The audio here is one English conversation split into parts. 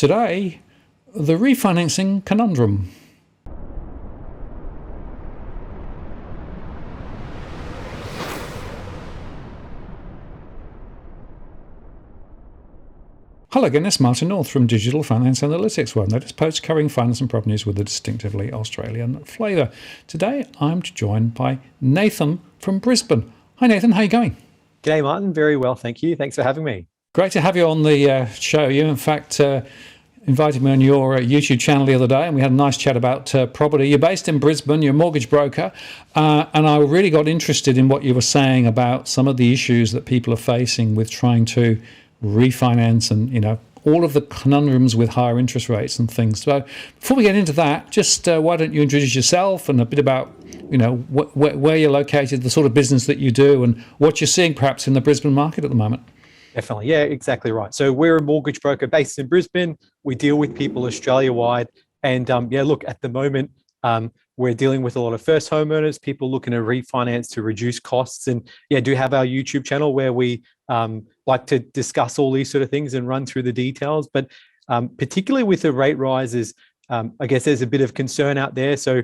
Today, the refinancing conundrum. Hello again, it's Martin North from Digital Finance Analytics, where I notice posts covering finance and property news with a distinctively Australian flavour. Today, I'm joined by Nathan from Brisbane. Hi Nathan, how are you going? G'day Martin, very well, thank you. Thanks for having me. Great to have you on the show. You, in fact, invited me on your YouTube channel the other day, and we had a nice chat about property. You're based in Brisbane, you're a mortgage broker, and I really got interested in what you were saying about some of the issues that people are facing with trying to refinance and, all of the conundrums with higher interest rates and things. So before we get into that, just why don't you introduce yourself and a bit about, where you're located, the sort of business that you do, and what you're seeing perhaps in the Brisbane market at the moment. Definitely, yeah, exactly right. So we're a mortgage broker based in Brisbane. We deal with people Australia-wide. And look, at the moment, we're dealing with a lot of first homeowners, people looking to refinance to reduce costs. And do have our YouTube channel where we like to discuss all these sort of things and run through the details. But particularly with the rate rises, I guess there's a bit of concern out there. So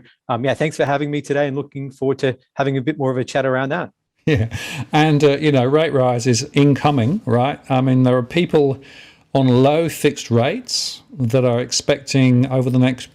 thanks for having me today and looking forward to having a bit more of a chat around that. Yeah. And, rate rise is incoming, right? I mean, there are people on low fixed rates that are expecting over the next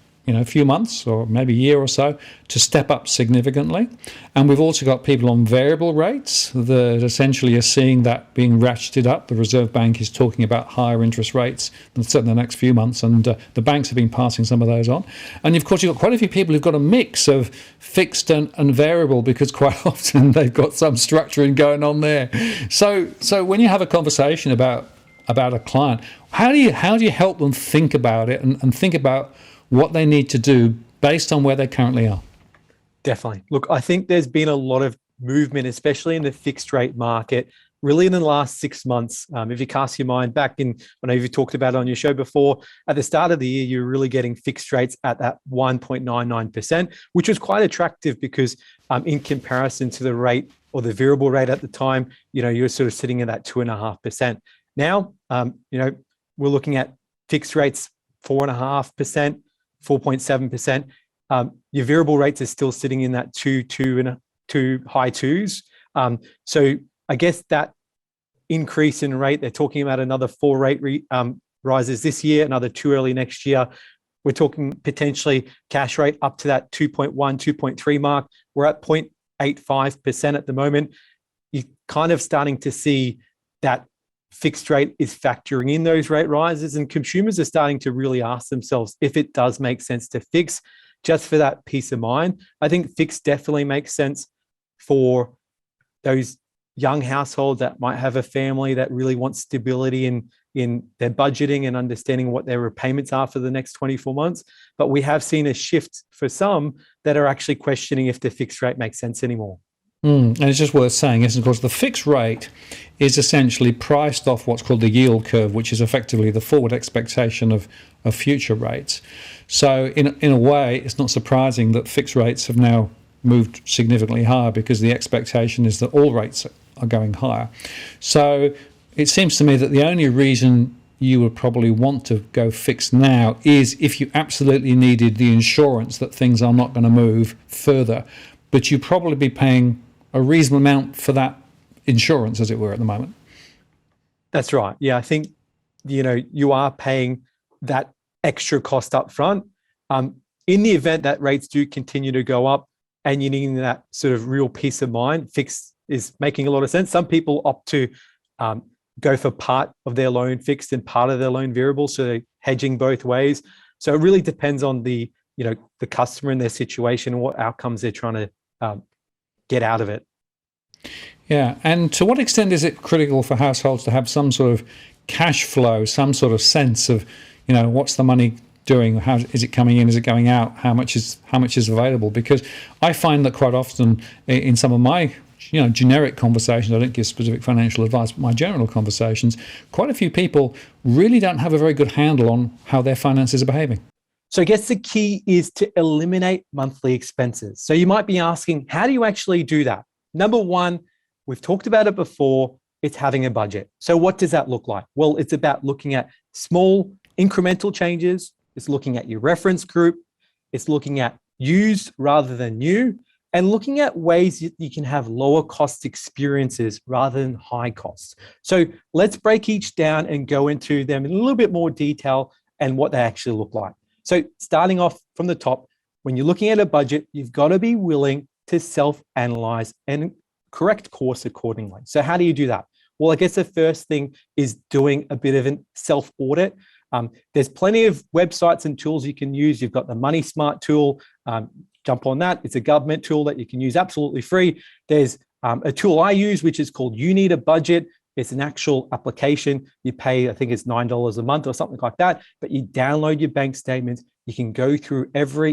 few months or maybe a year or so to step up significantly. And we've also got people on variable rates that essentially are seeing that being ratcheted up. The Reserve Bank is talking about higher interest rates in the next few months, and the banks have been passing some of those on. And of course, you've got quite a few people who've got a mix of fixed and variable, because quite often they've got some structuring going on there. So when you have a conversation about a client, how do you help them think about it and think about what they need to do based on where they currently are? Definitely. Look, I think there's been a lot of movement, especially in the fixed rate market, really in the last 6 months. If you cast your mind back in, I know you've talked about it on your show before, at the start of the year, you're really getting fixed rates at that 1.99%, which was quite attractive because in comparison to the rate or the variable rate at the time, you're sort of sitting at that 2.5%. Now, we're looking at fixed rates 4.5%. 4.7%. Your variable rates are still sitting in that two high twos. So I guess that increase in rate, they're talking about another 4 rate rises this year, another 2 early next year. We're talking potentially cash rate up to that 2.1, 2.3 mark. We're at 0.85% at the moment. You're kind of starting to see that fixed rate is factoring in those rate rises, and consumers are starting to really ask themselves if it does make sense to fix just for that peace of mind. I think fixed definitely makes sense for those young households that might have a family that really wants stability in their budgeting and understanding what their repayments are for the next 24 months. But we have seen a shift for some that are actually questioning if the fixed rate makes sense anymore. And it's just worth saying, of course, the fixed rate is essentially priced off what's called the yield curve, which is effectively the forward expectation of future rates. So in a way, it's not surprising that fixed rates have now moved significantly higher, because the expectation is that all rates are going higher. So it seems to me that the only reason you would probably want to go fixed now is if you absolutely needed the insurance that things are not going to move further. But you'd probably be paying a reasonable amount for that insurance, as it were, at the moment. That's right. Yeah, I think, you are paying that extra cost up front. In the event that rates do continue to go up and you're needing that sort of real peace of mind, fixed is making a lot of sense. Some people opt to go for part of their loan fixed and part of their loan variable, so they're hedging both ways. So it really depends on the customer and their situation and what outcomes they're trying to get out of it. Yeah, and to what extent is it critical for households to have some sort of cash flow, some sort of sense of, what's the money doing? How is it coming in? Is it going out? How much is available? Because I find that quite often in some of my generic conversations, I don't give specific financial advice, but my general conversations, quite a few people really don't have a very good handle on how their finances are behaving. So I guess the key is to eliminate monthly expenses. So you might be asking, how do you actually do that? Number one, we've talked about it before, it's having a budget. So what does that look like? Well, it's about looking at small Incremental changes, it's looking at your reference group, it's looking at used rather than new, and looking at ways that you can have lower cost experiences rather than high costs. So let's break each down and go into them in a little bit more detail and what they actually look like. So starting off from the top, when you're looking at a budget, you've got to be willing to self-analyze and correct course accordingly. So how do you do that? Well, I guess the first thing is doing a bit of a self-audit. There's plenty of websites and tools you can use. You've got the Money Smart tool. Jump on that. It's a government tool that you can use absolutely free. There's a tool I use, which is called You Need a Budget. It's an actual application. You pay, I think it's $9 a month or something like that, but you download your bank statements. You can go through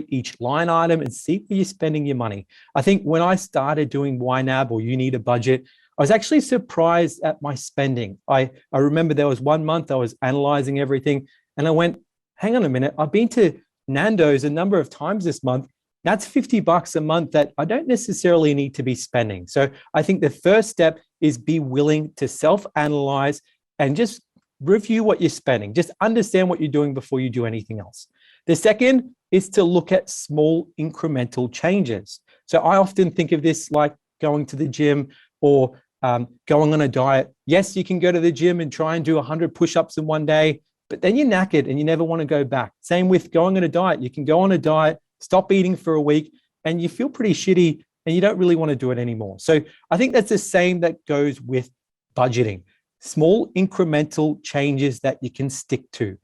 each line item and see where you're spending your money. I think when I started doing YNAB or You Need a Budget, I was actually surprised at my spending. I remember there was one month I was analyzing everything and I went, hang on a minute, I've been to Nando's a number of times this month. That's $50 a month that I don't necessarily need to be spending. So I think the first step is be willing to self-analyze and just review what you're spending. Just understand what you're doing before you do anything else. The second is to look at small incremental changes. So I often think of this like going to the gym or going on a diet. Yes, you can go to the gym and try and do 100 push-ups in one day, but then you're knackered and you never want to go back. Same with going on a diet. You can go on a diet, stop eating for a week, and you feel pretty shitty and you don't really want to do it anymore. So I think that's the same that goes with budgeting. Small incremental changes that you can stick to.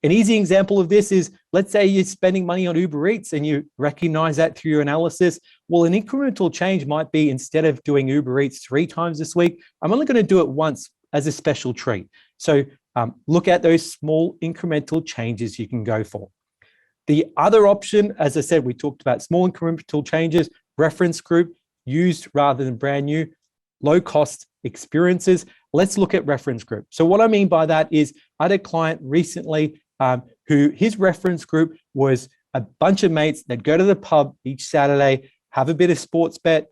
An easy example of this is, let's say you're spending money on Uber Eats and you recognize that through your analysis. Well, an incremental change might be, instead of doing Uber Eats 3 times this week, I'm only going to do it once as a special treat. So look at those small incremental changes you can go for. The other option, as I said, we talked about small incremental changes, reference group, used rather than brand new, low cost experiences. Let's look at reference group. So what I mean by that is, I had a client recently who his reference group was a bunch of mates that go to the pub each Saturday, have a bit of sports bet,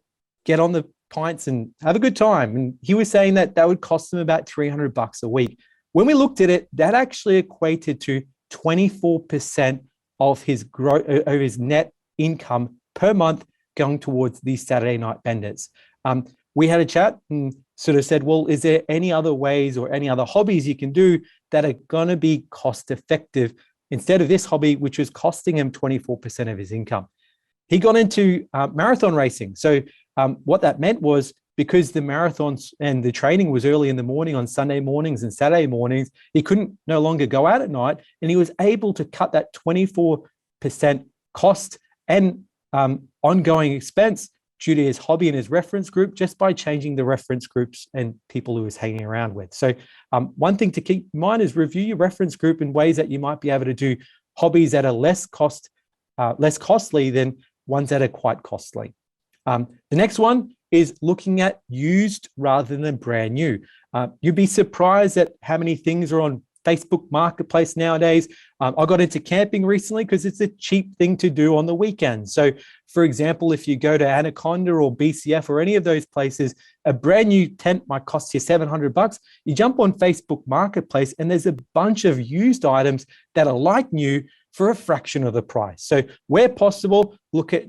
get on the pints and have a good time. And he was saying that would cost them about $300 a week. When we looked at it, that actually equated to 24% of his net income per month going towards these Saturday night benders. We had a chat and sort of said, well, is there any other ways or any other hobbies you can do that are going to be cost effective instead of this hobby, which was costing him 24% of his income? He got into marathon racing. So what that meant was, because the marathons and the training was early in the morning on Sunday mornings and Saturday mornings, he couldn't no longer go out at night, and he was able to cut that 24% cost and ongoing expense due to his hobby and his reference group, just by changing the reference groups and people who he was hanging around with. So one thing to keep in mind is review your reference group in ways that you might be able to do hobbies that are less costly than ones that are quite costly. The next one is looking at used rather than brand new. You'd be surprised at how many things are on Facebook Marketplace nowadays. I got into camping recently because it's a cheap thing to do on the weekend. So for example, if you go to Anaconda or BCF or any of those places, a brand new tent might cost you $700. You jump on Facebook Marketplace and there's a bunch of used items that are like new for a fraction of the price. So where possible, look at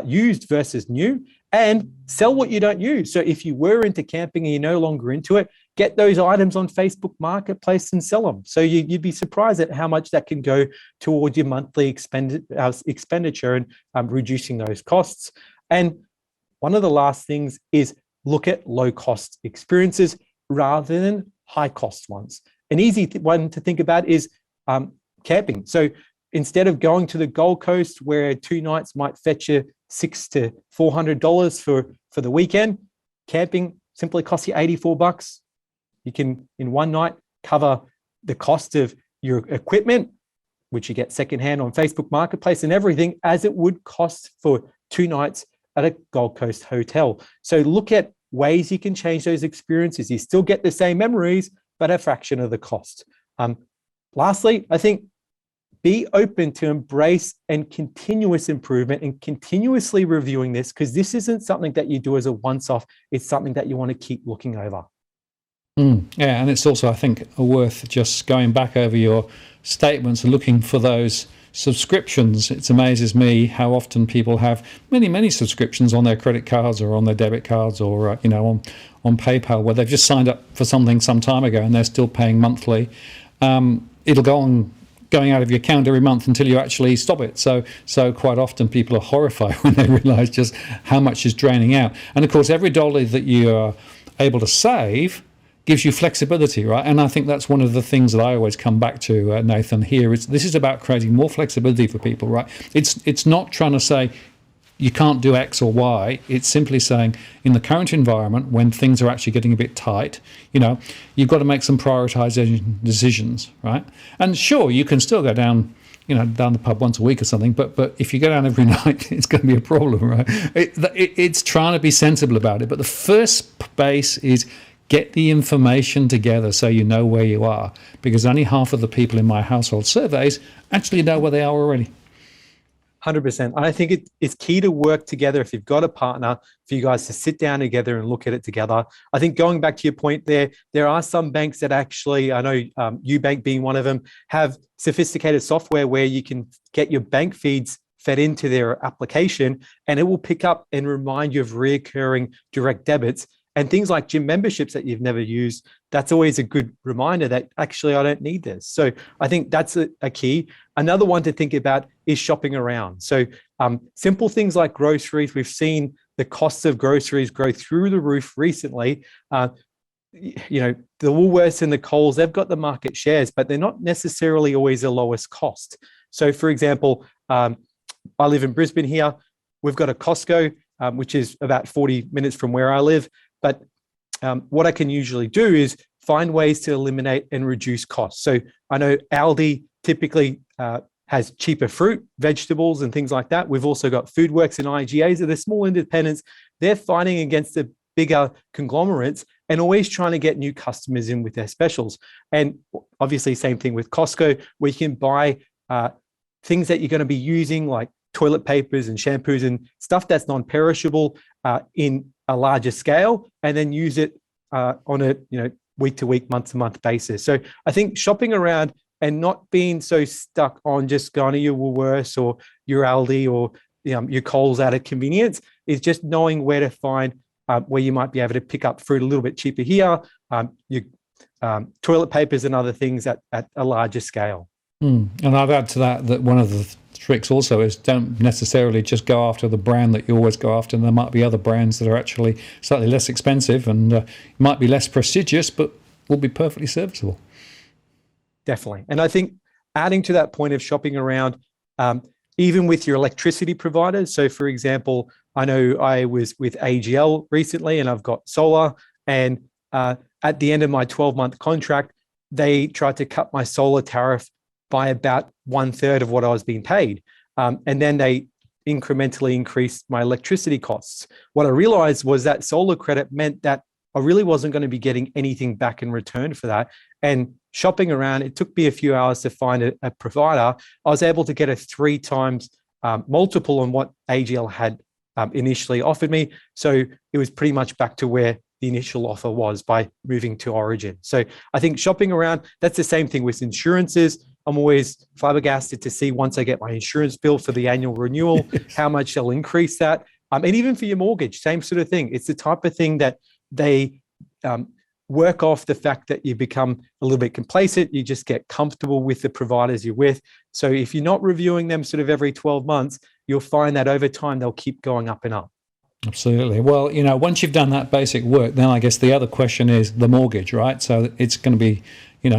used versus new, and sell what you don't use. So if you were into camping and you're no longer into it, get those items on Facebook Marketplace and sell them. So you'd be surprised at how much that can go towards your monthly expenditure and reducing those costs. And one of the last things is look at low cost experiences rather than high cost ones. An easy one to think about is camping. So instead of going to the Gold Coast, where 2 nights might fetch you $600 to $400 for the weekend, camping simply costs you $84. You can, in one night, cover the cost of your equipment, which you get secondhand on Facebook Marketplace and everything, as it would cost for 2 nights at a Gold Coast hotel. So look at ways you can change those experiences. You still get the same memories, but a fraction of the cost. Lastly, I think be open to embrace and continuous improvement and continuously reviewing this, because this isn't something that you do as a once-off. It's something that you want to keep looking over. Yeah, and it's also, I think, worth just going back over your statements and looking for those subscriptions. It amazes me how often people have many subscriptions on their credit cards or on their debit cards or on PayPal, where they've just signed up for something some time ago and they're still paying monthly. It'll go on going out of your account every month until you actually stop it. So quite often people are horrified when they realise just how much is draining out. And of course, every dollar that you are able to save gives you flexibility, right? And I think that's one of the things that I always come back to, Nathan, here. This is about creating more flexibility for people, right? It's not trying to say you can't do X or Y. It's simply saying in the current environment, when things are actually getting a bit tight, you've got to make some prioritization decisions, right? And sure, you can still go down the pub once a week or something, but if you go down every night, it's going to be a problem, right? It's trying to be sensible about it. But the first base is get the information together so you know where you are, because only half of the people in my household surveys actually know where they are already. 100%. I think it's key to work together. If you've got a partner, for you guys to sit down together and look at it together. I think going back to your point there are some banks that actually, I know UBank being one of them, have sophisticated software where you can get your bank feeds fed into their application and it will pick up and remind you of reoccurring direct debits. And things like gym memberships that you've never used, that's always a good reminder that actually I don't need this. So I think that's a key. Another one to think about is shopping around. So simple things like groceries. We've seen the costs of groceries go through the roof recently. The Woolworths and the Coles, they've got the market shares, but they're not necessarily always the lowest cost. So for example, I live in Brisbane here. We've got a Costco, which is about 40 minutes from where I live. But what I can usually do is find ways to eliminate and reduce costs. So I know Aldi typically has cheaper fruit, vegetables, and things like that. We've also got Foodworks and IGAs that are small independents. They're fighting against the bigger conglomerates and always trying to get new customers in with their specials. And obviously, same thing with Costco, where you can buy things that you're going to be using, like toilet papers and shampoos and stuff that's non-perishable in a larger scale, and then use it on a week to week, month to month basis. So I think shopping around and not being so stuck on just going to your Woolworths or your Aldi or your Coles out of convenience is just knowing where to find where you might be able to pick up fruit a little bit cheaper here, your toilet papers and other things at a larger scale. And I'd add to that one of the tricks also is don't necessarily just go after the brand that you always go after. And there might be other brands that are actually slightly less expensive and might be less prestigious, but will be perfectly serviceable. Definitely. And I think adding to that point of shopping around, even with your electricity providers. So for example, I know I was with AGL recently and I've got solar, and at the end of my 12-month contract, they tried to cut my solar tariff by about 1/3 of what I was being paid. And then they incrementally increased my electricity costs. What I realized was that solar credit meant that I really wasn't going to be getting anything back in return for that. And shopping around, it took me a few hours to find a provider. I was able to get a 3 times multiple on what AGL had initially offered me. So it was pretty much back to where the initial offer was by moving to Origin. So I think shopping around, that's the same thing with insurances. I'm always flabbergasted to see once I get my insurance bill for the annual renewal, how much they'll increase that. And even for your mortgage, same sort of thing. It's the type of thing that they work off the fact that you become a little bit complacent. You just get comfortable with the providers you're with. So if you're not reviewing them sort of every 12 months, you'll find that over time, they'll keep going up and up. Absolutely. Well, once you've done that basic work, then I guess the other question is the mortgage, right? So it's going to be,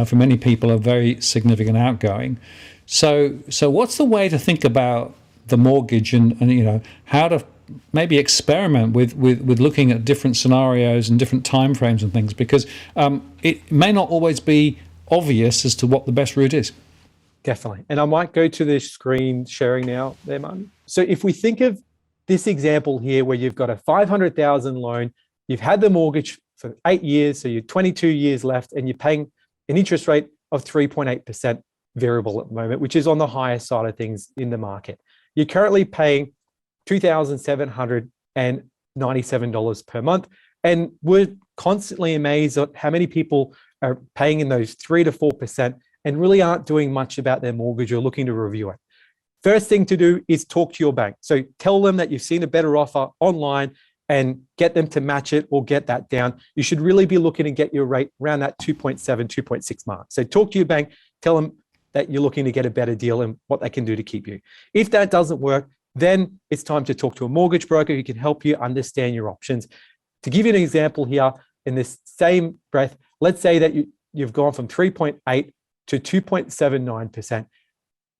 for many people, a very significant outgoing. So what's the way to think about the mortgage and how to maybe experiment with looking at different scenarios and different timeframes and things, because it may not always be obvious as to what the best route is. Definitely. And I might go to the screen sharing now there, Martin. So if we think of this example here where you've got a $500,000 loan, you've had the mortgage for 8 years, so you're 22 years left, and you're paying an interest rate of 3.8% variable at the moment, which is on the higher side of things in the market. You're currently paying $2,797 per month. And we're constantly amazed at how many people are paying in those 3 to 4% and really aren't doing much about their mortgage or looking to review it. First thing to do is talk to your bank. So tell them that you've seen a better offer online and get them to match it or get that down. You should really be looking to get your rate around that 2.7, 2.6 mark. So talk to your bank, tell them that you're looking to get a better deal and what they can do to keep you. If that doesn't work, then it's time to talk to a mortgage broker who can help you understand your options. To give you an example here, in this same breath, let's say that you've gone from 3.8 to 2.79%.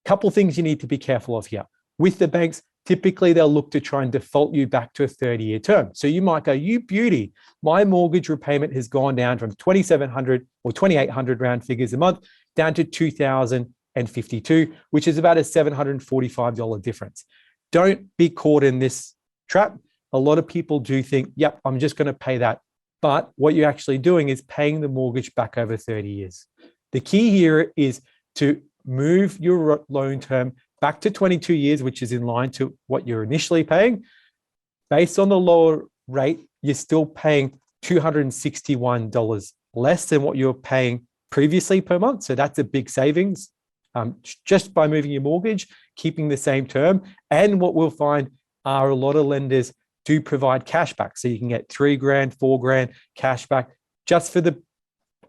Couple things you need to be careful of here. With the banks, typically they'll look to try and default you back to a 30-year term. So you might go, you beauty, my mortgage repayment has gone down from 2,700 or 2,800 round figures a month down to 2,052, which is about a $745 difference. Don't be caught in this trap. A lot of people do think, yep, I'm just going to pay that. But what you're actually doing is paying the mortgage back over 30 years. The key here is to move your loan term back to 22 years, which is in line to what you're initially paying. Based on the lower rate, you're still paying $261 less than what you're paying previously per month. So that's a big savings just by moving your mortgage, keeping the same term. And what we'll find are a lot of lenders do provide cash back. So you can get $3,000, $4,000 cash back just for the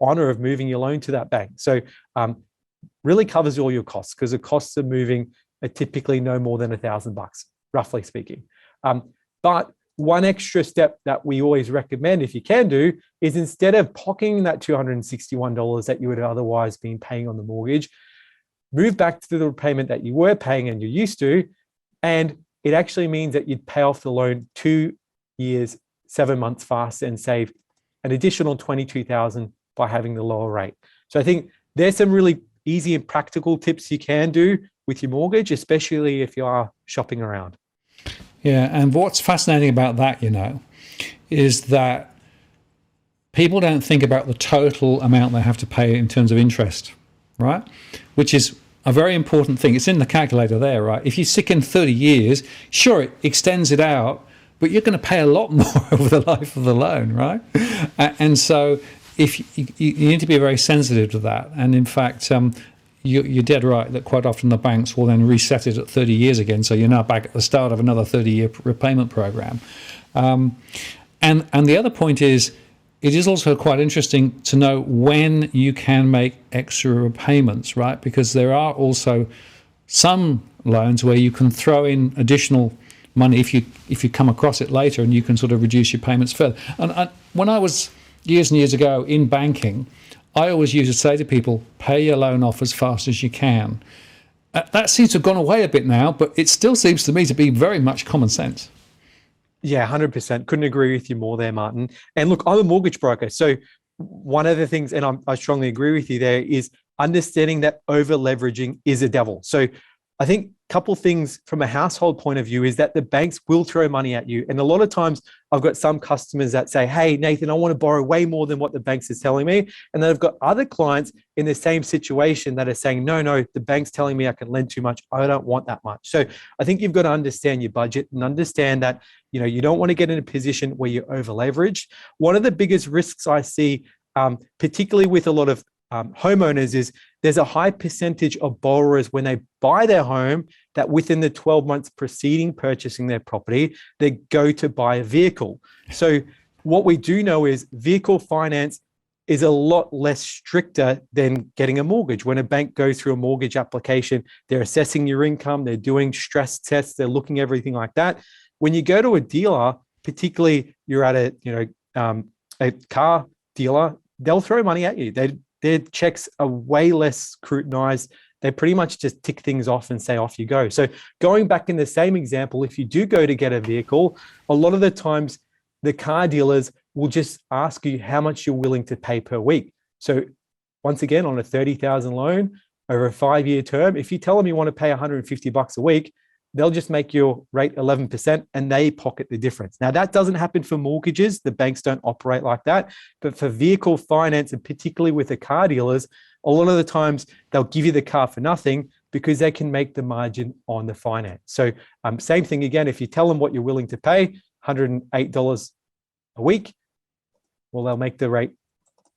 honor of moving your loan to that bank. So really covers all your costs because the costs of moving are typically no more than $1,000, roughly speaking. But one extra step that we always recommend, if you can do, is instead of pocketing that $261 that you would have otherwise been paying on the mortgage, move back to the repayment that you were paying and you're used to. And it actually means that you'd pay off the loan 2 years, 7 months faster and save an additional $22,000 by having the lower rate. So I think there's some really easy and practical tips you can do with your mortgage, especially if you are shopping around. Yeah, and what's fascinating about that, is that people don't think about the total amount they have to pay in terms of interest, right? Which is a very important thing. It's in the calculator there, right? If you stick in 30 years, sure, it extends it out, but you're going to pay a lot more over the life of the loan, right? And so if you need to be very sensitive to that. And in fact, you're dead right that quite often the banks will then reset it at 30 years again. So you're now back at the start of another 30-year repayment program. And the other point is, it is also quite interesting to know when you can make extra repayments, right? Because there are also some loans where you can throw in additional money if you come across it later, and you can sort of reduce your payments further. And when I was years and years ago in banking, I always used to say to people, pay your loan off as fast as you can. That seems to have gone away a bit now, but it still seems to me to be very much common sense. Yeah, 100%. Couldn't agree with you more there, Martin. And look, I'm a mortgage broker. So one of the things, and I strongly agree with you there, is understanding that over leveraging is a devil. So I think a couple things from a household point of view is that the banks will throw money at you. And a lot of times I've got some customers that say, hey, Nathan, I want to borrow way more than what the banks is telling me. And then I've got other clients in the same situation that are saying, no, the bank's telling me I can lend too much. I don't want that much. So I think you've got to understand your budget and understand that, you don't want to get in a position where you're over leveraged. One of the biggest risks I see, particularly with a lot of homeowners, is there's a high percentage of borrowers when they buy their home that within the 12 months preceding purchasing their property, they go to buy a vehicle. So what we do know is vehicle finance is a lot less stricter than getting a mortgage. When a bank goes through a mortgage application, they're assessing your income, they're doing stress tests, they're looking at everything like that. When you go to a dealer, particularly you're at a car dealer, they'll throw money at you. Their checks are way less scrutinized. They pretty much just tick things off and say, off you go. So going back in the same example, if you do go to get a vehicle, a lot of the times the car dealers will just ask you how much you're willing to pay per week. So once again, on a $30,000 loan over a 5-year term, if you tell them you want to pay $150 a week, they'll just make your rate 11% and they pocket the difference. Now, that doesn't happen for mortgages. The banks don't operate like that. But for vehicle finance, and particularly with the car dealers, a lot of the times they'll give you the car for nothing because they can make the margin on the finance. So same thing again, if you tell them what you're willing to pay, $108 a week, well, they'll make the rate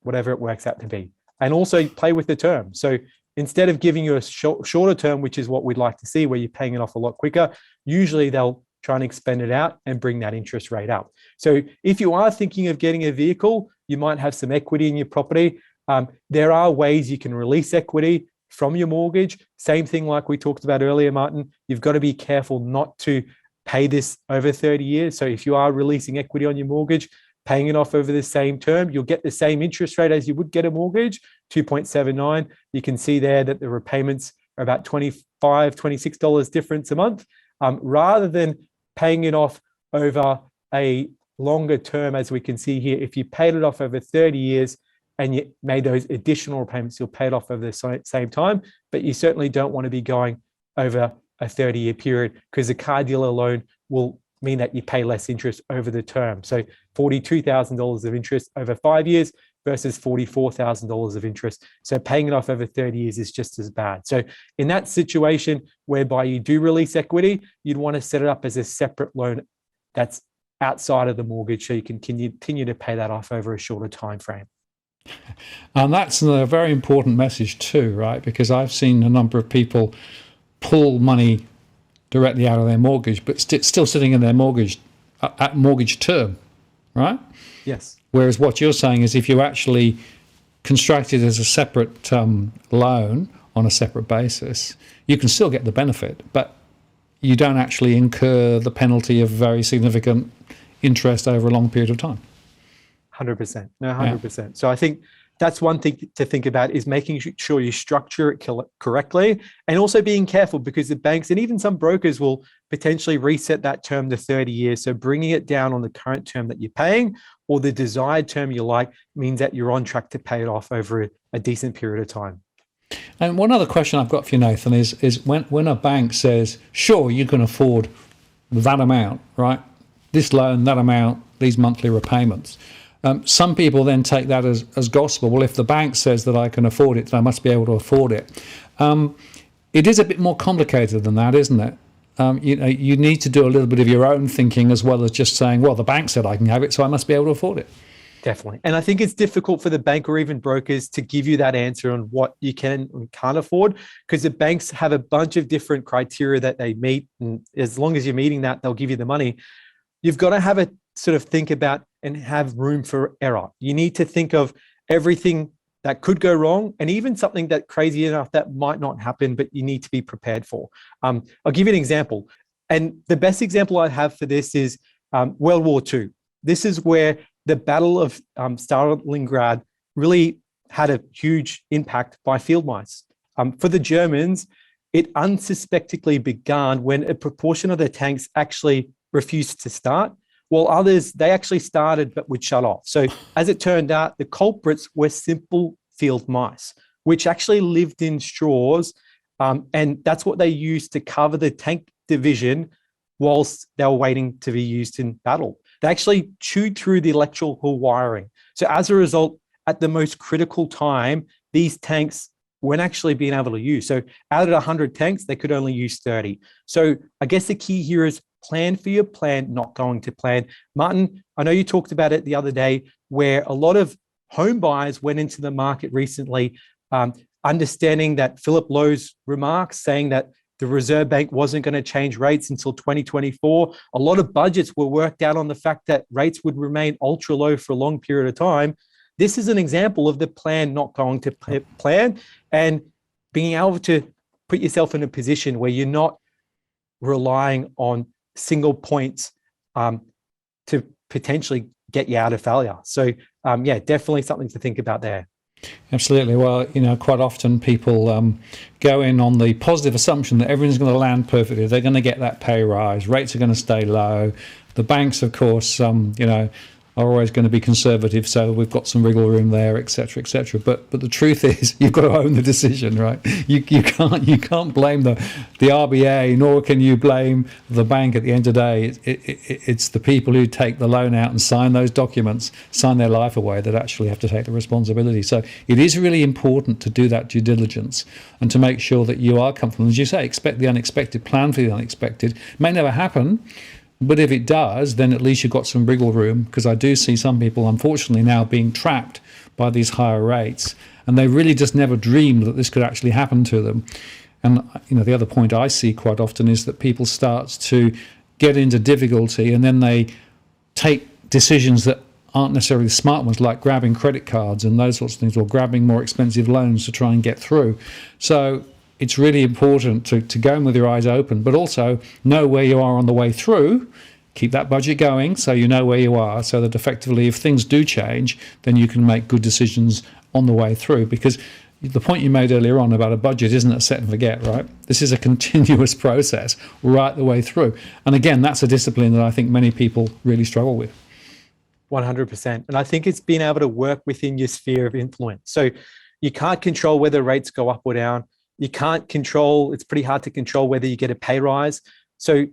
whatever it works out to be. And also play with the term. So instead of giving you a shorter term, which is what we'd like to see, where you're paying it off a lot quicker, usually they'll try and expand it out and bring that interest rate up. So if you are thinking of getting a vehicle, you might have some equity in your property. There are ways you can release equity from your mortgage. Same thing like we talked about earlier, Martin. You've got to be careful not to pay this over 30 years. So if you are releasing equity on your mortgage, paying it off over the same term, you'll get the same interest rate as you would get a mortgage, 2.79. You can see there that the repayments are about $25, $26 difference a month, rather than paying it off over a longer term. As we can see here, if you paid it off over 30 years and you made those additional repayments, you'll pay it off over the same time, but you certainly don't want to be going over a 30-year period, because the car dealer loan will mean that you pay less interest over the term. So $42,000 of interest over 5 years versus $44,000 of interest. So paying it off over 30 years is just as bad. So in that situation whereby you do release equity, you'd want to set it up as a separate loan that's outside of the mortgage, so you can continue to pay that off over a shorter time frame. And that's a very important message too, right? Because I've seen a number of people pull money directly out of their mortgage, but still sitting in their mortgage at mortgage term, right? Yes. Whereas what you're saying is if you actually construct it as a separate loan on a separate basis, you can still get the benefit, but you don't actually incur the penalty of very significant interest over a long period of time. 100%. No, 100%. Yeah. So I think that's one thing to think about, is making sure you structure it correctly, and also being careful, because the banks and even some brokers will potentially reset that term to 30 years. So bringing it down on the current term that you're paying, or the desired term you like, means that you're on track to pay it off over a decent period of time. And one other question I've got for you, Nathan, is when a bank says, sure, you can afford that amount, right? This loan, that amount, these monthly repayments. Some people then take that as gospel. Well, if the bank says that I can afford it, then I must be able to afford it. It is a bit more complicated than that, isn't it? You need to do a little bit of your own thinking, as well as just saying, well, the bank said I can have it, so I must be able to afford it. Definitely. And I think it's difficult for the bank or even brokers to give you that answer on what you can and can't afford, because the banks have a bunch of different criteria that they meet. And as long as you're meeting that, they'll give you the money. You've got to have a sort of think about and have room for error. You need to think of everything that could go wrong, and even something that crazy enough that might not happen, but you need to be prepared for. I'll give you an example. And the best example I have for this is World War II. This is where the Battle of Stalingrad really had a huge impact by field mice. For the Germans, it unsuspectingly began when a proportion of their tanks actually refused to start, while others, they actually started but would shut off. So as it turned out, the culprits were simple field mice, which actually lived in straws, and that's what they used to cover the tank division whilst they were waiting to be used in battle. They actually chewed through the electrical wiring. So as a result, at the most critical time, these tanks weren't actually being able to use. So out of 100 tanks, they could only use 30. So I guess the key here is plan for your plan, not going to plan. Martin, I know you talked about it the other day, where a lot of home buyers went into the market recently, understanding that Philip Lowe's remarks saying that the Reserve Bank wasn't going to change rates until 2024. A lot of budgets were worked out on the fact that rates would remain ultra low for a long period of time. This is an example of the plan not going to plan, and being able to put yourself in a position where you're not relying on single points to potentially get you out of failure. So yeah, definitely something to think about there. Absolutely. Well, quite often people go in on the positive assumption that everything's going to land perfectly. They're going to get that pay rise. Rates are going to stay low. The banks, of course, are always going to be conservative, so we've got some wriggle room there, et cetera, et cetera. But the truth is, you've got to own the decision, right? You can't blame the RBA, nor can you blame the bank. At the end of the day, it's the people who take the loan out and sign those documents, sign their life away, that actually have to take the responsibility. So it is really important to do that due diligence and to make sure that you are comfortable. As you say, expect the unexpected, plan for the unexpected. It may never happen, But if it does, then at least you've got some wriggle room, because I do see some people, unfortunately, now being trapped by these higher rates, and they really just never dreamed that this could actually happen to them. And the other point I see quite often is that people start to get into difficulty, and then they take decisions that aren't necessarily smart ones, like grabbing credit cards and those sorts of things, or grabbing more expensive loans to try and get through. So it's really important to go in with your eyes open, but also know where you are on the way through. Keep that budget going so you know where you are, so that effectively if things do change, then you can make good decisions on the way through. Because the point you made earlier on about a budget isn't a set and forget, right? This is a continuous process right the way through. And again, that's a discipline that I think many people really struggle with. 100%. And I think it's being able to work within your sphere of influence. So you can't control whether rates go up or down. You can't control, it's pretty hard to control whether you get a pay rise. So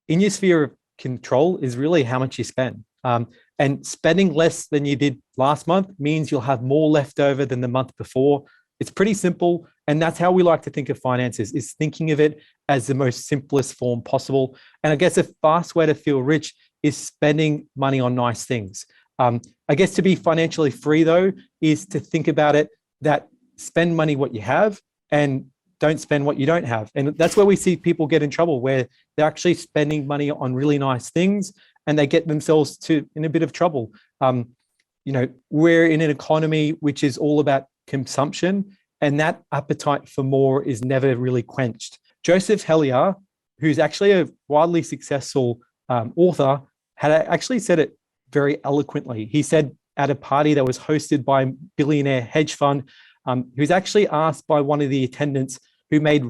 in your sphere of control is really how much you spend. And spending less than you did last month means you'll have more left over than the month before. It's pretty simple. And that's how we like to think of finances, is thinking of it as the most simplest form possible. And I guess a fast way to feel rich is spending money on nice things. I guess to be financially free, though, is to think about it that spend money what you have and don't spend what you don't have. And that's where we see people get in trouble, where they're actually spending money on really nice things and they get themselves in a bit of trouble. We're in an economy which is all about consumption, and that appetite for more is never really quenched. Joseph Heller, who's actually a widely successful author, had actually said it very eloquently. He said at a party that was hosted by a billionaire hedge fund, he was actually asked by one of the attendants who made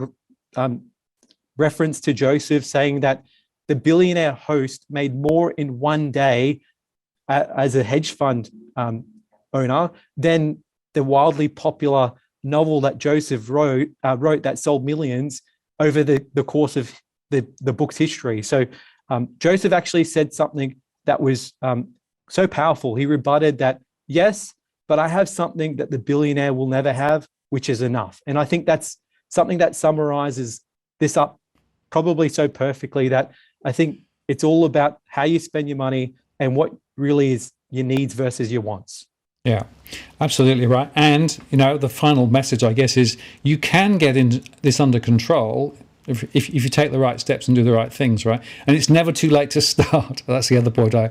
reference to Joseph, saying that the billionaire host made more in one day as a hedge fund owner than the wildly popular novel that Joseph wrote that sold millions over the course of the book's history. So Joseph actually said something that was so powerful. He rebutted that, yes, but I have something that the billionaire will never have, which is enough. And I think that's something that summarizes this up probably so perfectly, that I think it's all about how you spend your money and what really is your needs versus your wants. Yeah, absolutely right. And, the final message, I guess, is you can get this under control if you take the right steps and do the right things, right? And it's never too late to start. That's the other point. I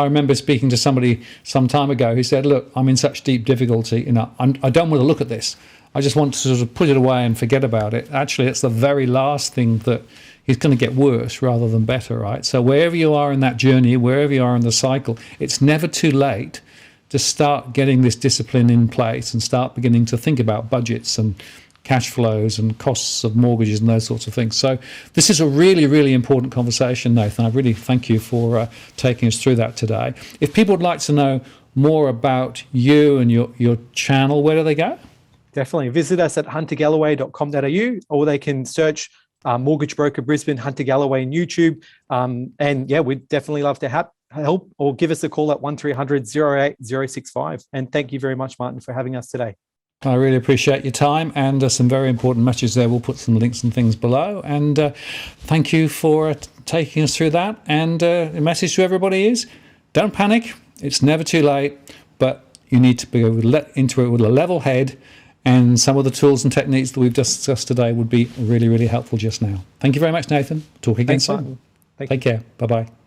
remember speaking to somebody some time ago who said, look, I'm in such deep difficulty, I don't want to look at this. I just want to sort of put it away and forget about it. Actually, it's the very last thing that is going to get worse rather than better, right? So wherever you are in that journey, wherever you are in the cycle, it's never too late to start getting this discipline in place and start beginning to think about budgets and cash flows and costs of mortgages and those sorts of things. So this is a really, really important conversation, Nathan. I really thank you for taking us through that today. If people would like to know more about you and your channel, where do they go? Definitely. Visit us at huntergalloway.com.au, or they can search Mortgage Broker Brisbane, Hunter Galloway on YouTube. And yeah, we'd definitely love to help, or give us a call at 1300 08065. And thank you very much, Martin, for having us today. I really appreciate your time, and some very important messages there. We'll put some links and things below. And thank you for taking us through that. And the message to everybody is, don't panic. It's never too late, but you need to be able to let into it with a level head. And some of the tools and techniques that we've discussed today would be really, really helpful just now. Thank you very much, Nathan. Talk again soon. Take care. Bye-bye.